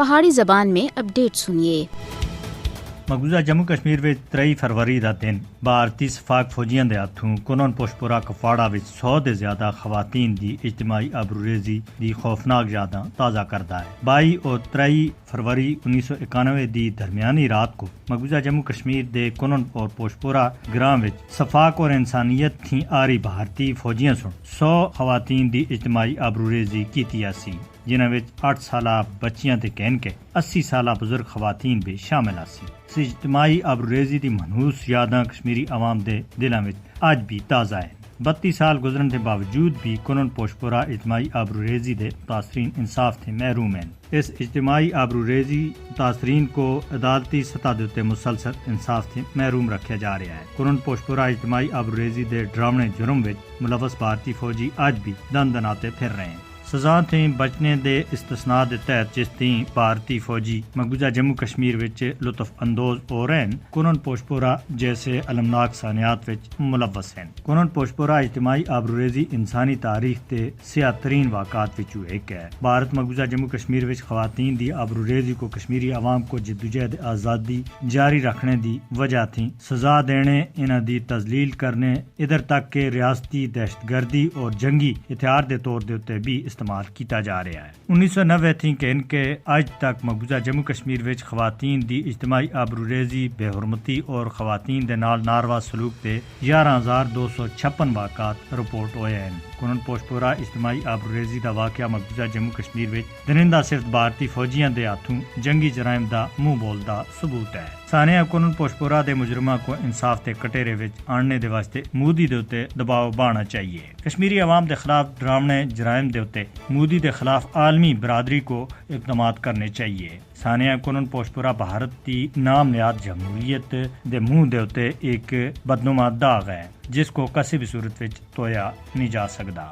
پہاڑی زبان میں اپڈیٹ سنیے۔ مقبوضہ جموں کشمیر وچ 23 فروری دا دن بھارتی سفاق فوجیاں دے ہاتھوں کنون پوشپورہ کپواڑہ وچ 100 دے زیادہ خواتین دی اجتماعی آبروریزی دی خوفناک یاداں تازہ کردا ہے۔ 22 اور 23 فروری 1991 دی درمیانی رات کو مقبوضہ جموں کشمیر دے کنون اور پوشپورہ گراں وچ سفاق اور انسانیت تھی آری بھارتی فوجیاں سن 100 خواتین دی اجتماعی آبروریزی کیتی سی، جنہاں وچ 8 سالہ بچیاں تے کہن کے 80 سالہ بزرگ خواتین بھی شامل سی۔ اس اجتماعی آبروریزی دی منحوس یاداں کشمیری عوام دے دلاں وچ اج بھی تازہ ہیں۔ 32 سال گزرن دے باوجود بھی کنون پوشپورہ اجتماعی آبروریزی دے متاثرین انصاف تھے محروم ہیں۔ اس اجتماعی آبروریزی متاثرین کو عدالتی سطح دے تے مسلسل انصاف تھے محروم رکھا جا رہا ہے۔ کنون پوشپورہ اجتماعی آبروریزی دے ڈراونے جرم وچ ملوث بھارتی فوجی اج بھی دن دناتے پھر رہے ہیں۔ سزا تھیں بچنے دے استثناء دے تحت جس تھیں بھارتی فوجی مقبوضہ جموں کشمیر وچ لطف اندوز ہو رہے ہیں، کنون پوشپورہ جیسے المناک سانحات وچ ملوث ہیں۔ کنون پوشپورہ اجتماعی آبروریزی انسانی تاریخ تے سیاہ ترین واقعات وچوں ایک ہے۔ بھارت مقبوضہ جموں کشمیر وچ خواتین دی آبروریزی کو کشمیری عوام کو جدوجہد آزادی جاری رکھنے دی وجہ تھی سزا دینے، انہاں دی تذلیل کرنے، ادھر تک کہ ریاستی دہشت گردی اور جنگی ہتھیار دے طور دے تے بھی استعمال کیتا جا رہا ہے۔ 1990 تھی کہ ان کے اج تک مقبوضہ جموں کشمیر وچ خواتین دی اجتماعی آبروریزی، بے حرمتی اور خواتین دے نال ناروا سلوک دے 11,256 واقعات رپورٹ ہوئے ہیں۔ کنون پوشپورہ اجتماعی آبروریزی دا واقعہ مقبوضہ جموں کشمیر وچ درندہ صرف بھارتی فوجیاں دے ہاتھوں جنگی جرائم دا منہ بولدا ثبوت ہے۔ ثانیہ کنون پوشپورہ دے مجرماں کو انصاف دے کٹہرے وچ آننے دے واسطے مودی دے اتے دباؤ بانا چاہیے۔ کشمیری عوام دے خلاف ڈراونے جرائم دے اتے مودی دے خلاف عالمی برادری کو اقدامات کرنے چاہیے۔ ثانیہ کنون پوشپورہ بھارت دی نام نہاد جمہوریت دے منہ دے اتے ایک بدنما داغ ہے جس کو کسی بھی صورت وچ دھویا نہیں جا سکدا۔